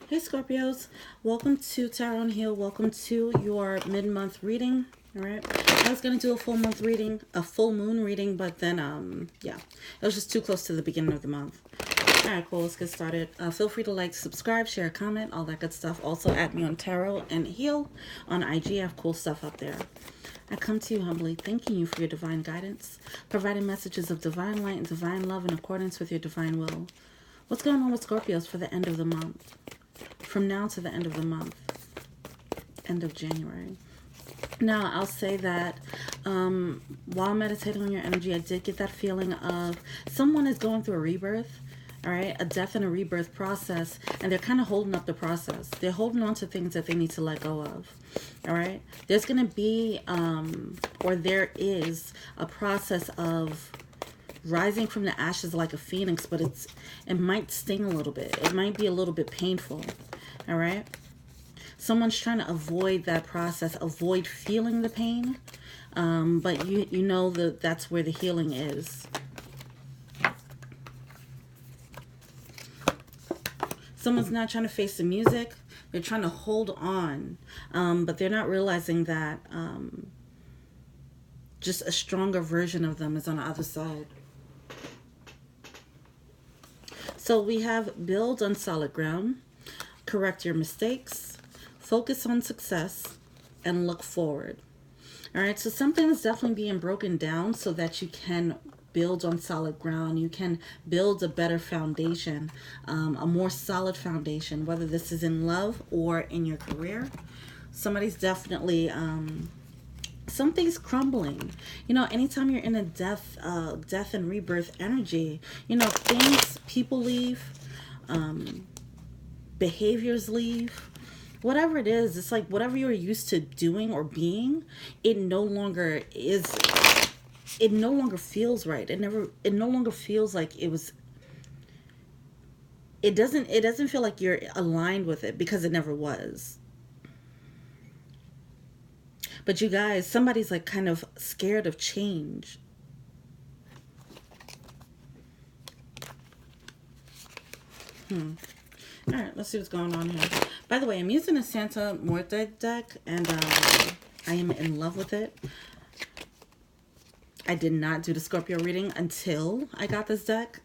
Hey Scorpios, welcome to Tarot and Heal. Welcome to your mid-month reading. All right, I was gonna do a full month reading, a full moon reading, but then yeah, it was just too close to the beginning of the month. All right, cool. Let's get started. Feel free to like, subscribe, share, comment, all that good stuff. Also, add me on Tarot and Heal on IG. I have cool stuff up there. I come to you humbly, thanking you for your divine guidance, providing messages of divine light and divine love in accordance with your divine will. What's going on with Scorpios for the end of the month? From now to the end of the month, end of January. Now, I'll say that while meditating on your energy, I did get that feeling of someone is going through a rebirth, all right, a death and a rebirth process, and they're kind of holding up the process. They're holding on to things that they need to let go of, all right? There's going to be, or there is a process of rising from the ashes like a phoenix, but it might sting a little bit. It might be a little bit painful, all right? Someone's trying to avoid that process, avoid feeling the pain, but you know that that's where the healing is. Someone's not trying to face the music. They're trying to hold on, but they're not realizing that just a stronger version of them is on the other side. So we have build on solid ground, correct your mistakes, focus on success, and look forward. All right, so something is definitely being broken down so that you can build on solid ground. You can build a better foundation, a more solid foundation, whether this is in love or in your career. Somebody's definitely... something's crumbling. You know, anytime you're in a death and rebirth energy, you know, things, people leave, behaviors leave, whatever it is. It's like whatever you're used to doing or being, it no longer feels right. It no longer feels like it was. It doesn't feel like you're aligned with it because it never was. But you guys, somebody's like kind of scared of change. All right, let's see what's going on here. By the way, I'm using a Santa Muerte deck, and I am in love with it. I did not do the Scorpio reading until I got this deck.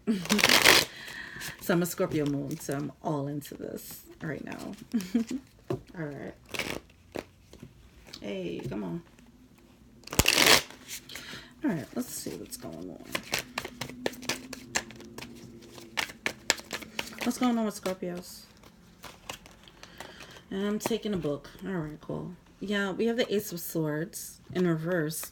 So I'm a Scorpio moon, so I'm all into this right now. All right. Hey, come on. All right, let's see what's going on. What's going on with Scorpios? I'm taking a book. All right, cool. Yeah, we have the Ace of Swords in reverse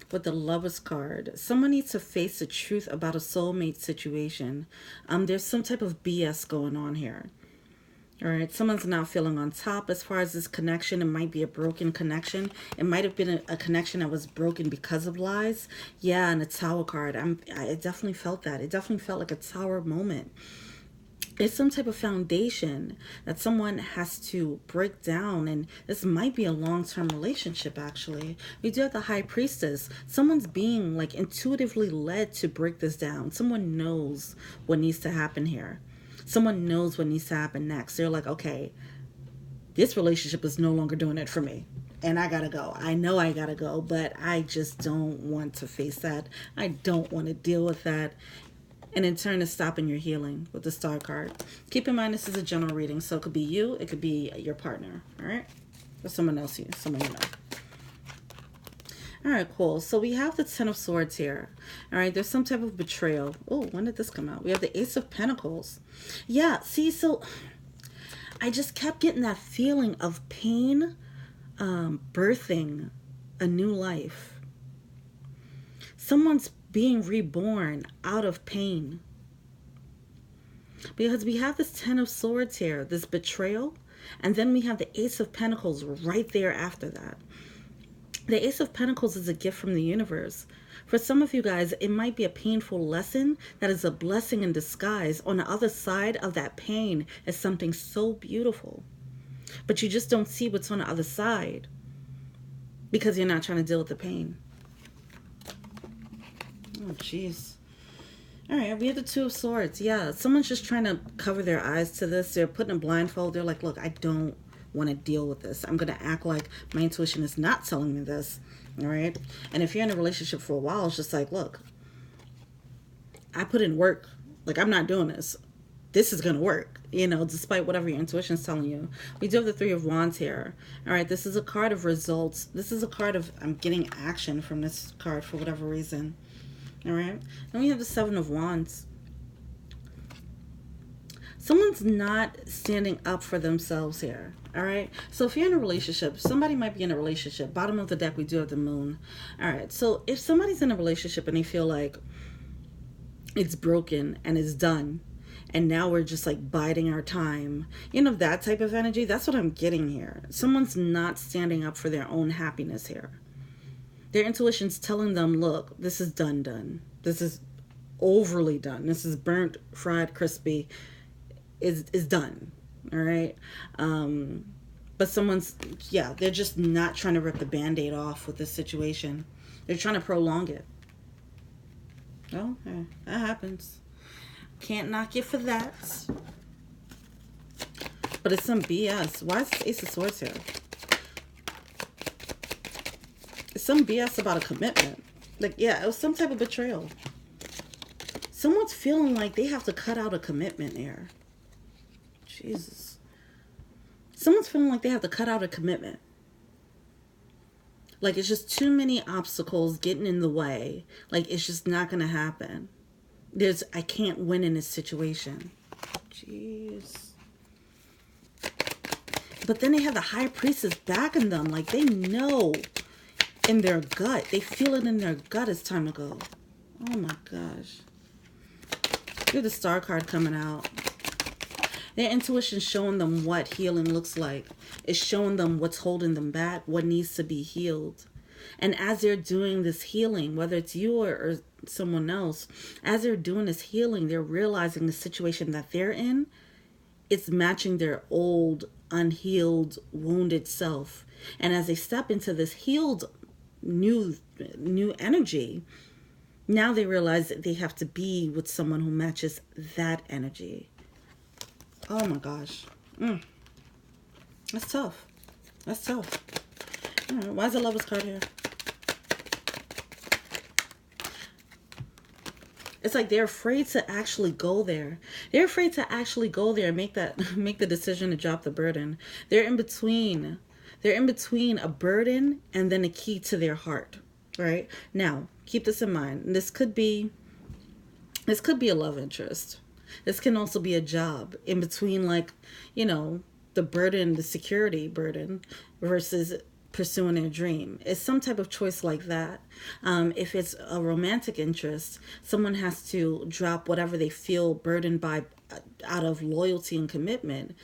with the Lovers card. Someone needs to face the truth about a soulmate situation. There's some type of BS going on here. All right, someone's not feeling on top as far as this connection. It might be a broken connection. It might have been a connection that was broken because of lies. Yeah, and a Tower card. I definitely felt that. It definitely felt like a Tower moment. It's some type of foundation that someone has to break down, and this might be a long-term relationship, actually. We do have the High Priestess. Someone's being like intuitively led to break this down. Someone knows what needs to happen here. Someone knows what needs to happen next. They're like, okay, this relationship is no longer doing it for me, and I gotta go. I know I gotta go, but I just don't want to face that. I don't want to deal with that. And in turn, it's stopping your healing with the Star card. Keep in mind, this is a general reading, so it could be you, it could be your partner, all right? Or someone else, someone you know. All right, cool. So we have the Ten of Swords here. All right, there's some type of betrayal. Oh, when did this come out? We have the Ace of Pentacles. Yeah, see, so I just kept getting that feeling of pain, birthing a new life. Someone's being reborn out of pain. Because we have this Ten of Swords here, this betrayal, and then we have the Ace of Pentacles right there after that. The Ace of Pentacles is a gift from the universe. For some of you guys, it might be a painful lesson that is a blessing in disguise. On the other side of that pain is something so beautiful. But you just don't see what's on the other side because you're not trying to deal with the pain. Oh, jeez. All right, we have the Two of Swords. Yeah, someone's just trying to cover their eyes to this. They're putting a blindfold. They're like, look, I don't want to deal with this. I'm going to act like my intuition is not telling me this. All right. And if you're in a relationship for a while, it's just like, look, I put in work. Like, I'm not doing this. This is going to work, you know, despite whatever your intuition is telling you. We do have the Three of Wands here. All right. This is a card of results. This is a card of, I'm getting action from this card for whatever reason. All right. Then we have the Seven of Wands. Someone's not standing up for themselves here. All right. So if you're in a relationship, somebody might be in a relationship. Bottom of the deck, we do have the Moon. All right. So if somebody's in a relationship and they feel like it's broken and it's done, and now we're just like biding our time, you know, that type of energy, that's what I'm getting here. Someone's not standing up for their own happiness here. Their intuition's telling them, look, this is done. This is overly done. This is burnt, fried, crispy. Is done. All right. But someone's, yeah, they're just not trying to rip the Band-Aid off with this situation. They're trying to prolong it. Oh, okay. That happens. Can't knock you for that. But it's some BS. Why is the Ace of Swords here? It's some BS about a commitment. Like, yeah, it was some type of betrayal. Someone's feeling like they have to cut out a commitment there. Jesus. Someone's feeling like they have to cut out a commitment. Like, it's just too many obstacles getting in the way. Like, it's just not going to happen. I can't win in this situation. Jeez. But then they have the High Priestess backing them. Like, they know in their gut. They feel it in their gut it's time to go. Oh my gosh. Look at the Star card coming out. Their intuition showing them what healing looks like. It's showing them what's holding them back, what needs to be healed. And as they're doing this healing, whether it's you or someone else, as they're doing this healing, they're realizing the situation that they're in, it's matching their old, unhealed, wounded self. And as they step into this healed, new energy, now they realize that they have to be with someone who matches that energy. Oh my gosh. That's tough. That's tough. All right, why is the Lover's card here? It's like they're afraid to actually go there. They're afraid to actually go there and make the decision to drop the burden. They're in between. They're in between a burden and then a key to their heart. Right? Now, keep this in mind. This could be a love interest. This can also be a job in between, like, you know, the burden, the security burden versus pursuing their dream. It's some type of choice like that. If it's a romantic interest, someone has to drop whatever they feel burdened by out of loyalty and commitment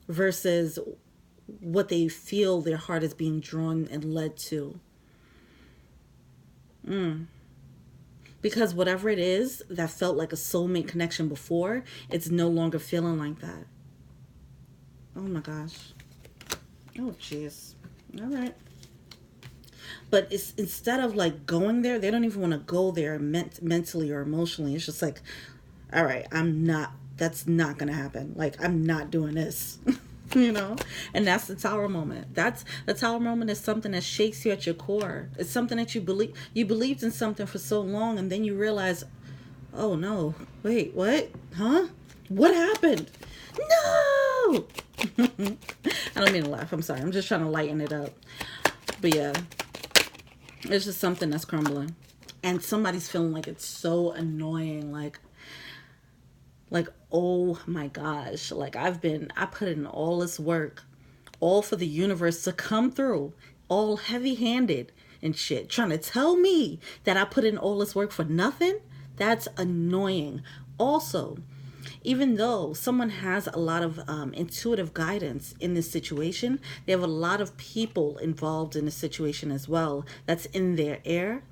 versus what they feel their heart is being drawn and led to. Because whatever it is that felt like a soulmate connection before, it's no longer feeling like that. Oh my gosh. Oh jeez. All right. But it's instead of like going there, they don't even want to go there mentally or emotionally. It's just like, all right, that's not going to happen. Like, I'm not doing this. You know, and that's the Tower moment. That's the Tower moment is something that shakes you at your core. It's something that you believed in something for so long, and then you realize, oh no, wait, what? Huh? What happened? No. I don't mean to laugh. I'm sorry. I'm just trying to lighten it up. But yeah, it's just something that's crumbling, and somebody's feeling like it's so annoying, like, oh my gosh, like I put in all this work, all for the universe to come through, all heavy-handed and shit, trying to tell me that I put in all this work for nothing. That's annoying. Also, even though someone has a lot of intuitive guidance in this situation, they have a lot of people involved in the situation as well that's in their ear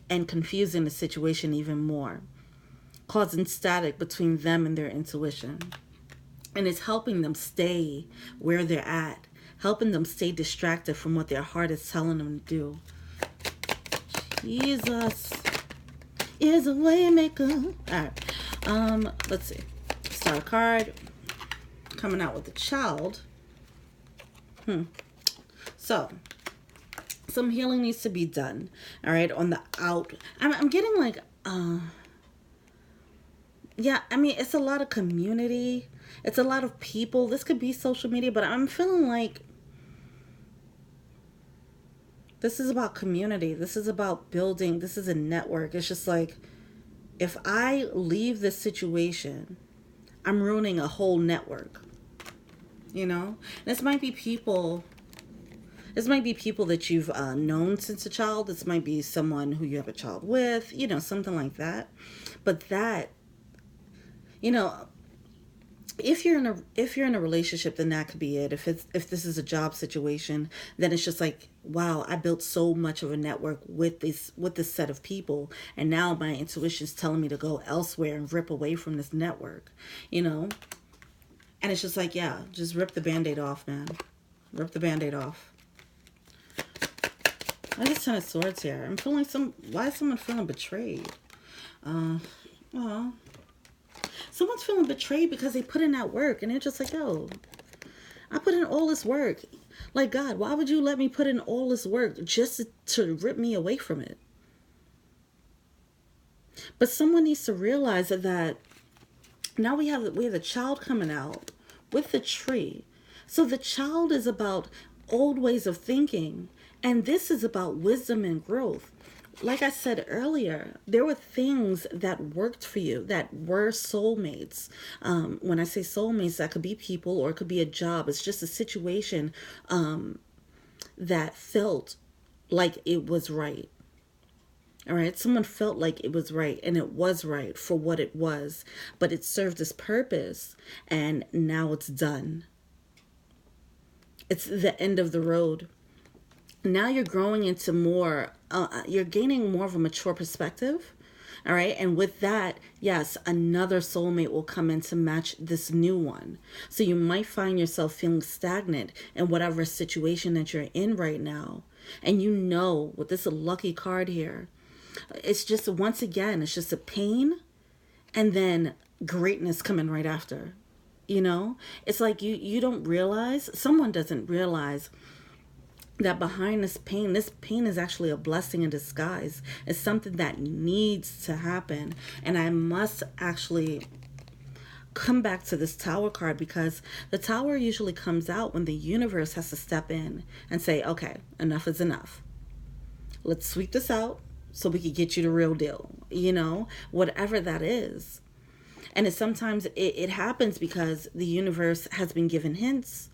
and confusing the situation even more, causing static between them and their intuition. And it's helping them stay where they're at, helping them stay distracted from what their heart is telling them to do. Jesus. is a way maker. All right. Let's see. Star card coming out with the child. So some healing needs to be done. All right. On the out, I'm getting like, yeah. I mean, it's a lot of community. It's a lot of people. This could be social media, but I'm feeling like this is about community. This is about building. This is a network. It's just like, if I leave this situation, I'm ruining a whole network. You know? This might be people. This might be people that you've known since a child. This might be someone who you have a child with. You know, something like that. But that, you know, if you're in a relationship, then that could be it. If this is a job situation, then it's just like, wow, I built so much of a network with this set of people, and now my intuition is telling me to go elsewhere and rip away from this network, you know. And it's just like, yeah, just rip the Band-Aid off, man. Rip the Band-Aid off. I just Ten of Swords here. I'm feeling why is someone feeling betrayed? Well, someone's feeling betrayed because they put in that work, and they're just like, yo, I put in all this work. Like, God, why would you let me put in all this work just to rip me away from it? But someone needs to realize that now we have the child coming out with the tree. So the child is about old ways of thinking, and this is about wisdom and growth. Like I said earlier, there were things that worked for you that were soulmates. When I say soulmates, that could be people or it could be a job. It's just a situation that felt like it was right. All right. Someone felt like it was right, and it was right for what it was, but it served its purpose, and now it's done. It's the end of the road. Now you're growing into more, you're gaining more of a mature perspective. All right. And with that, yes, another soulmate will come in to match this new one. So you might find yourself feeling stagnant in whatever situation that you're in right now. And you know, with this lucky card here, it's just, once again, it's just a pain and then greatness coming right after. You know, it's like you don't realize, someone doesn't realize that behind this pain is actually a blessing in disguise. It's something that needs to happen. And I must actually come back to this Tower card, because the Tower usually comes out when the universe has to step in and say, okay, enough is enough. Let's sweep this out so we can get you the real deal, you know, whatever that is. And sometimes it happens because the universe has been given hints,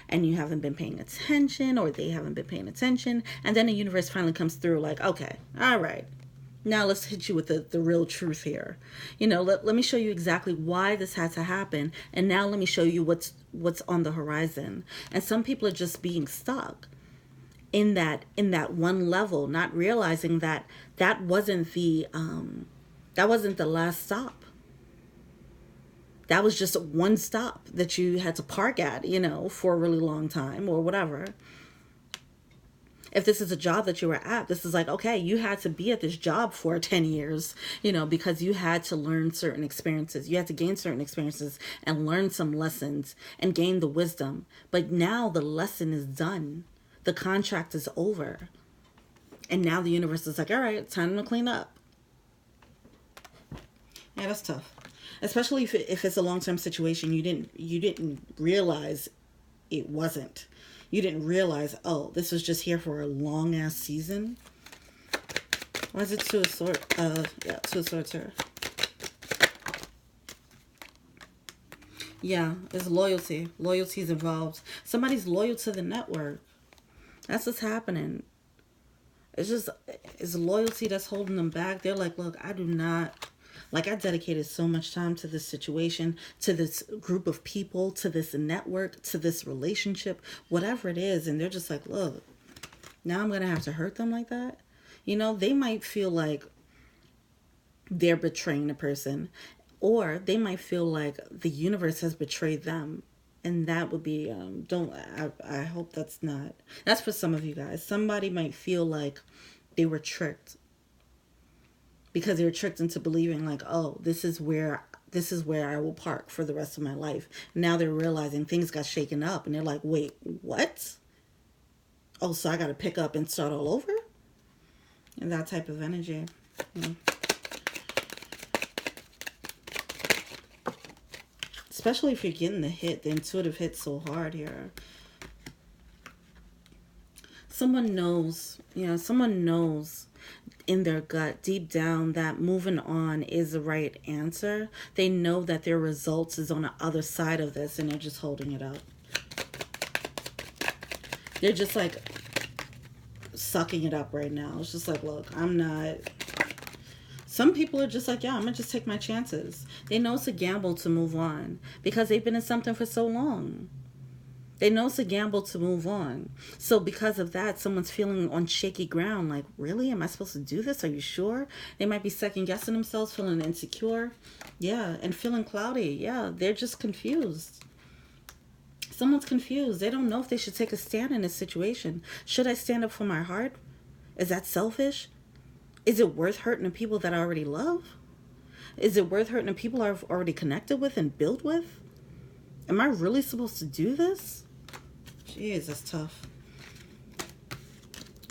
and you haven't been paying attention, or they haven't been paying attention. And then the universe finally comes through like, okay, all right, now let's hit you with the real truth here. You know, let me show you exactly why this had to happen. And now let me show you what's on the horizon. And some people are just being stuck in that one level, not realizing that wasn't the last stop. That was just one stop that you had to park at, you know, for a really long time or whatever. If this is a job that you were at, this is like, okay, you had to be at this job for 10 years, you know, because you had to learn certain experiences. You had to gain certain experiences and learn some lessons and gain the wisdom. But now the lesson is done. The contract is over. And now the universe is like, all right, time to clean up. Yeah, that's tough. Especially if it's a long-term situation, you didn't realize it wasn't. You didn't realize, oh, this was just here for a long-ass season. Why is it Two of Swords? Two of Swords here. Yeah, it's loyalty. Loyalty's involved. Somebody's loyal to the network. That's what's happening. It's loyalty that's holding them back. They're like, look, I dedicated so much time to this situation, to this group of people, to this network, to this relationship, whatever it is. And they're just like, look, now I'm going to have to hurt them like that. You know, they might feel like they're betraying a person, or they might feel like the universe has betrayed them. And that would be, I hope that's for some of you guys. Somebody might feel like they were tricked. because they're tricked into believing like, oh, this is where I will park for the rest of my life. Now they're realizing things got shaken up and they're like, wait, what? Oh, so I got to pick up and start all over? And that type of energy. You know? Especially if you're getting the intuitive hit so hard here. Someone knows in their gut, deep down, that moving on is the right answer. They know that their results is on the other side of this, and they're just holding it up. They're just like sucking it up right now. It's just like, look, I'm not... Some people are just like, yeah, I'm going to just take my chances. They know it's a gamble to move on because they've been in something for so long. They know it's a gamble to move on. So because of that, someone's feeling on shaky ground. Like, really? Am I supposed to do this? Are you sure? They might be second guessing themselves, feeling insecure. Yeah, and feeling cloudy. Yeah, they're just confused. Someone's confused. They don't know if they should take a stand in this situation. Should I stand up for my heart? Is that selfish? Is it worth hurting the people that I already love? Is it worth hurting the people I've already connected with and built with? Am I really supposed to do this? Jeez, that's tough.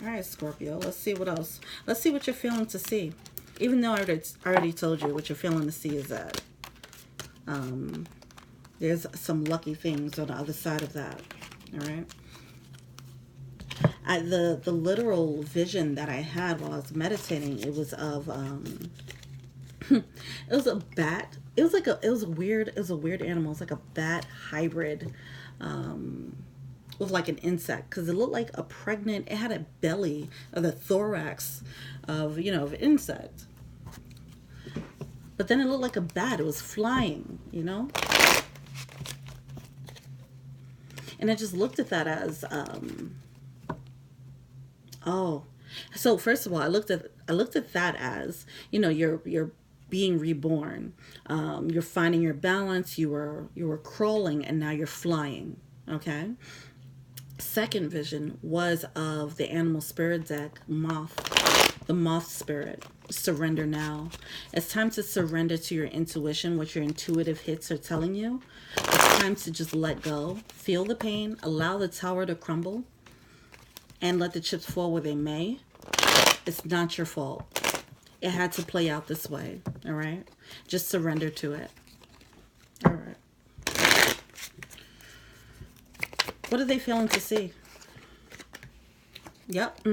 All right, Scorpio. Let's see what else. Let's see what you're feeling to see. Even though I already told you what you're feeling to see is that there's some lucky things on the other side of that. All right. The literal vision that I had while I was meditating, it was of it was a bat. It was a weird animal. It was like a bat hybrid with like an insect, because it looked like a pregnant, it had a belly of the thorax of, of an insect. But then it looked like a bat. It was flying, And I just looked at that as oh. So first of all, I looked at that as, you're being reborn. You're finding your balance. You were crawling and now you're flying. Okay. Second vision was of the animal spirit deck, the moth spirit. Surrender now. It's time to surrender to your intuition, what your intuitive hits are telling you. It's time to just let go. Feel the pain. Allow the tower to crumble. And let the chips fall where they may. It's not your fault. It had to play out this way. All right? Just surrender to it. All right. What are they feeling to see? Yep.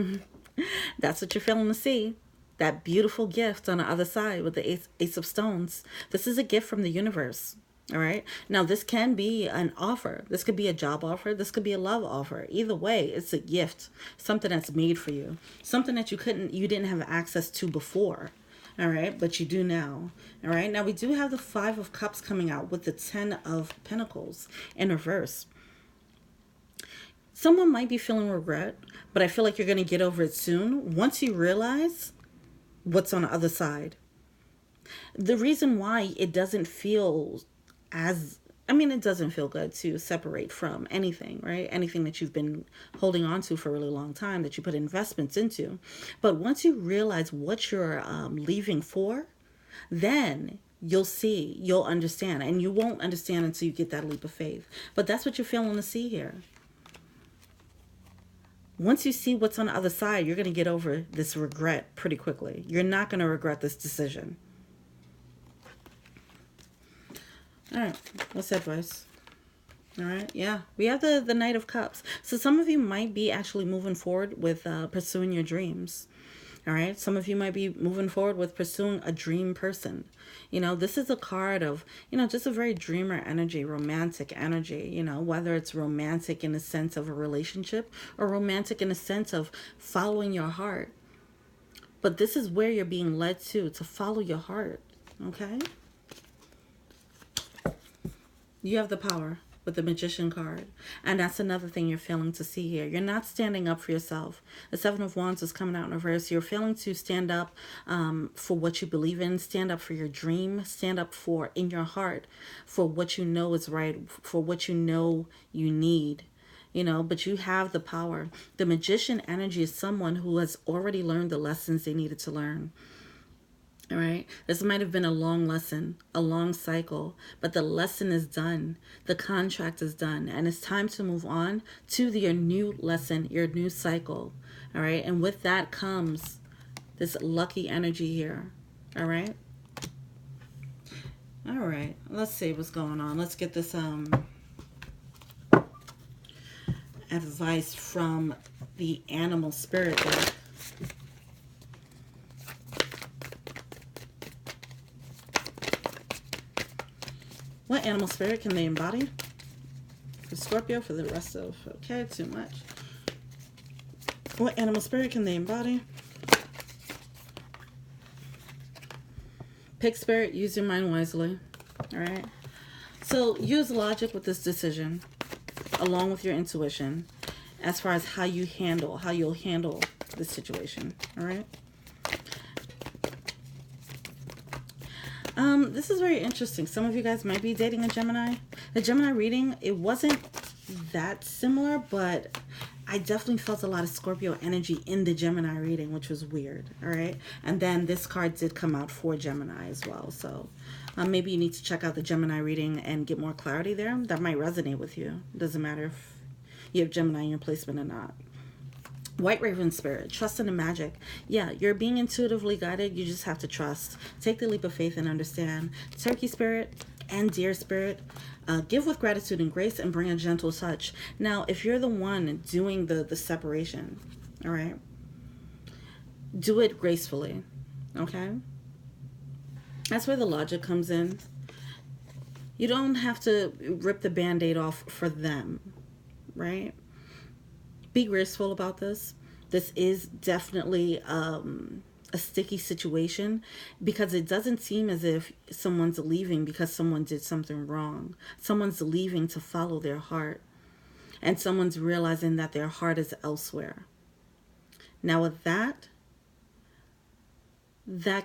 That's what you're feeling to see. That beautiful gift on the other side with the Ace of Stones. This is a gift from the universe. All right. Now, this can be an offer. This could be a job offer. This could be a love offer. Either way, it's a gift. Something that's made for you. Something that you didn't have access to before. All right. But you do now. All right. Now, we do have the 5 of Cups coming out with the 10 of Pentacles in reverse. Someone might be feeling regret, but I feel like you're going to get over it soon once you realize what's on the other side. The reason why it doesn't feel it doesn't feel good to separate from anything, right? Anything that you've been holding on to for a really long time, that you put investments into. But once you realize what you're leaving for, then you'll understand. And you won't understand until you get that leap of faith. But that's what you're feeling to see here. Once you see what's on the other side, you're going to get over this regret pretty quickly. You're not going to regret this decision. All right. What's advice? All right. Yeah. We have the Knight of Cups. So some of you might be actually moving forward with pursuing your dreams. All right. Some of you might be moving forward with pursuing a dream person. This is a card of, just a very dreamer energy, romantic energy, whether it's romantic in the sense of a relationship or romantic in the sense of following your heart. But this is where you're being led to follow your heart. Okay. You have the power with the Magician card. And that's another thing you're failing to see here. You're not standing up for yourself. The 7 of Wands is coming out in reverse. You're failing to stand up for what you believe in. Stand up for your dream. Stand up for, in your heart, for what you know is right, for what you know you need. But you have the power. The Magician energy is someone who has already learned the lessons they needed to learn. All right. This might have been a long lesson, a long cycle, but the lesson is done. The contract is done, and it's time to move on to your new lesson, your new cycle. All right. And with that comes this lucky energy here. All right. All right. Let's see what's going on. Let's get this advice from the animal spirit deck. What animal spirit can they embody? For Scorpio, for the rest of... Okay, too much. What animal spirit can they embody? Pig spirit, use your mind wisely. Alright? So, use logic with this decision, along with your intuition, as far as how you'll handle this situation. Alright? This is very interesting. Some of you guys might be dating a Gemini. The Gemini reading, it wasn't that similar, but I definitely felt a lot of Scorpio energy in the Gemini reading, which was weird. All right. And then this card did come out for Gemini as well. So maybe you need to check out the Gemini reading and get more clarity there. That might resonate with you. It doesn't matter if you have Gemini in your placement or not. White Raven Spirit, trust in the magic. Yeah, you're being intuitively guided. You just have to trust. Take the leap of faith and understand. Turkey Spirit and Deer Spirit, give with gratitude and grace and bring a gentle touch. Now, if you're the one doing the separation, all right, do it gracefully, okay? That's where the logic comes in. You don't have to rip the Band-Aid off for them, right? Be graceful about this. This is definitely a sticky situation because it doesn't seem as if someone's leaving because someone did something wrong. Someone's leaving to follow their heart, and someone's realizing that their heart is elsewhere. Now with that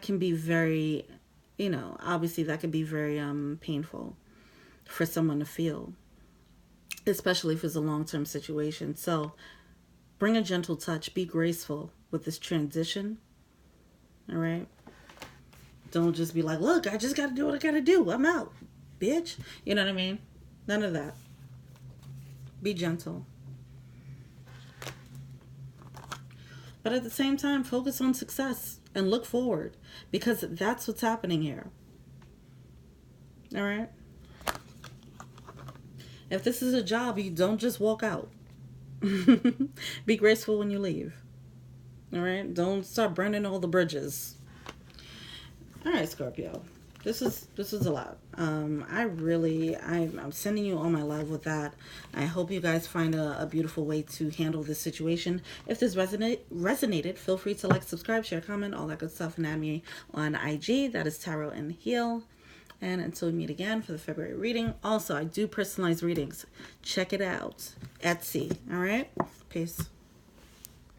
can be very, obviously that can be very painful for someone to feel, especially if it's a long-term situation. So bring a gentle touch. Be graceful with this transition. All right? Don't just be like, look, I just got to do what I got to do. I'm out, bitch. You know what I mean? None of that. Be gentle. But at the same time, focus on success and look forward, because that's what's happening here. All right? If this is a job, you don't just walk out. Be graceful when you leave. All right? Don't start burning all the bridges. All right, Scorpio. This is a lot. I'm sending you all my love with that. I hope you guys find a beautiful way to handle this situation. If this resonated, feel free to like, subscribe, share, comment, all that good stuff, and add me on IG. That is Tarot and Heal. And until we meet again for the February reading. Also, I do personalized readings. Check it out. Etsy. All right? Peace.